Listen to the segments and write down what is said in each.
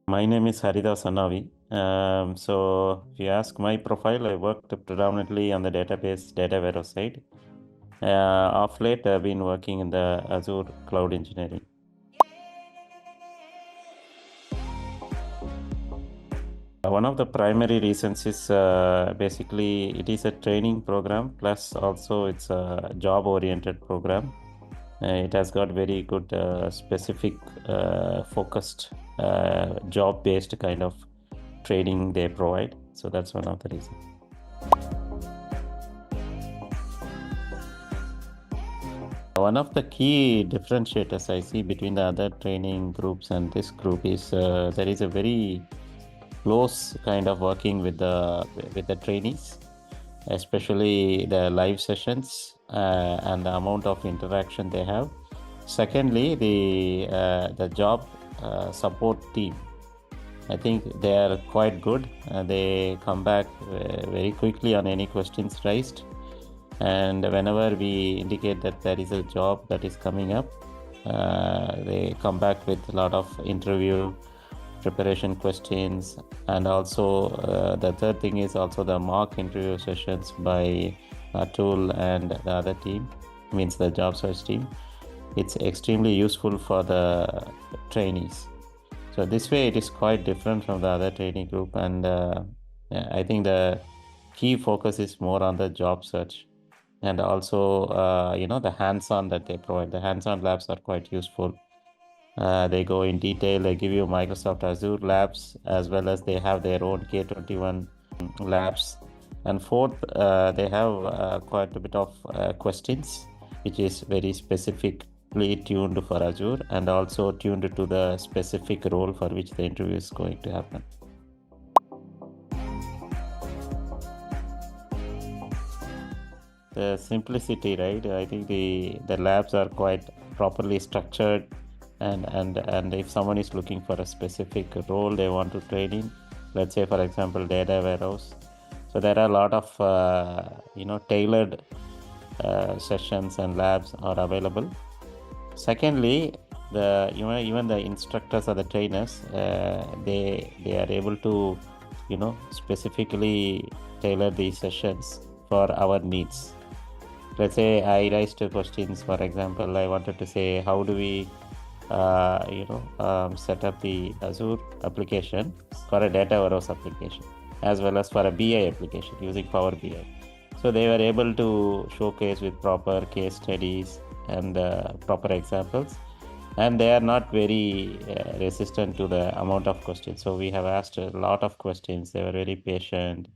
My name is Haridoss Annavi. So if you ask my profile, I worked predominantly on the database data warehouse side. Of late, I've been working in the Azure Cloud engineering. One of the primary reasons is basically it is a training program, plus also it's a job-oriented program. It has got very good specific focused job-based kind of training they provide. So that's one of the reasons. One of the key differentiators I see between the other training groups and this group is there is a very close kind of working with the trainees, especially the live sessions and the amount of interaction they have. Secondly, the job support team. I think they are quite good. They come back very quickly on any questions raised. And whenever we indicate that there is a job that is coming up, they come back with a lot of interview preparation questions. And also the third thing is also the mock interview sessions by Atul and the other team, means the job search team. It's extremely useful for the trainees. So this way it is quite different from the other training group, and I think the key focus is more on the job search. And also, the hands-on that they provide. The hands-on labs are quite useful. They go in detail. They give you Microsoft Azure labs, as well as they have their own K21 labs. And fourth, they have quite a bit of questions, which is very specifically tuned for Azure and also tuned to the specific role for which the interview is going to happen. The simplicity, right? I think the labs are quite properly structured, and if someone is looking for a specific role they want to train in, let's say for example data warehouse, so there are a lot of tailored sessions and labs are available. Secondly, even the instructors or the trainers, they are able to specifically tailor these sessions for our needs. Let's say I raised two questions. For example, I wanted to say, how do we set up the Azure application for a data warehouse application, as well as for a BI application using Power BI. So they were able to showcase with proper case studies and proper examples, and they are not very resistant to the amount of questions. So we have asked a lot of questions. They were very patient.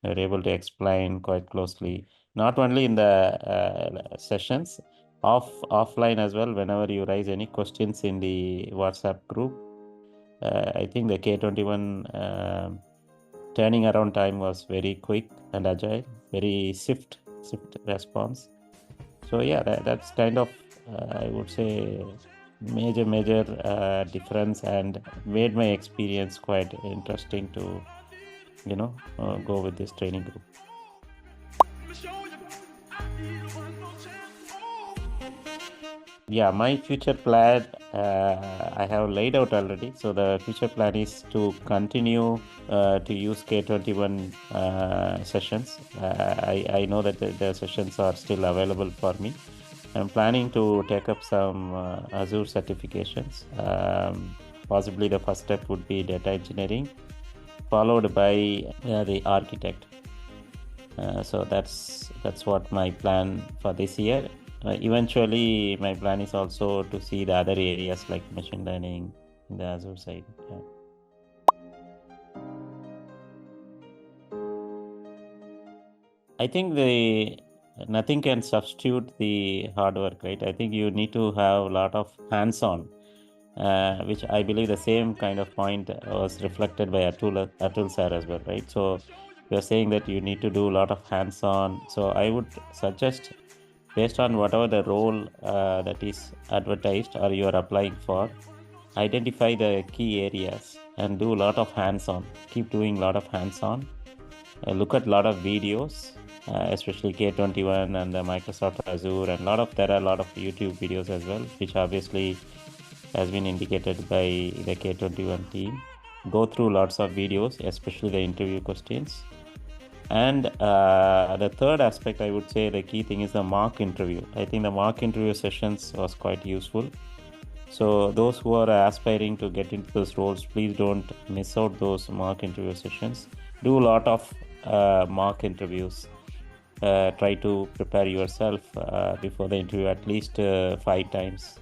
They were able to explain quite closely, not only in the sessions, offline as well. Whenever you raise any questions in the WhatsApp group, I think the K21 turning around time was very quick and agile, very swift response. So yeah, that's kind of I would say major difference, and made my experience quite interesting to go with this training group. Yeah, my future plan, I have laid out already. So the future plan is to continue to use K21 sessions. I know that the sessions are still available for me. I'm planning to take up some Azure certifications. Possibly the first step would be data engineering, followed by the architect. So that's what my plan for this year. Eventually, my plan is also to see the other areas like machine learning in the Azure side. Yeah. I think nothing can substitute the hard work, right? I think you need to have a lot of hands-on, which I believe the same kind of point was reflected by Atul sir as well, right? So you're saying that you need to do a lot of hands-on. So I would suggest, based on whatever the role that is advertised or you are applying for, identify the key areas and do a lot of hands-on. Keep doing a lot of hands-on. Look at a lot of videos, especially K21 and the Microsoft Azure, and there are a lot of YouTube videos as well, which obviously has been indicated by the K21 team. go through lots of videos, especially the interview questions. And the third aspect, I would say the key thing is the mock interview. I think the mock interview sessions was quite useful. So those who are aspiring to get into those roles, please don't miss out those mock interview sessions. Do a lot of mock interviews. Try to prepare yourself before the interview at least 5 times.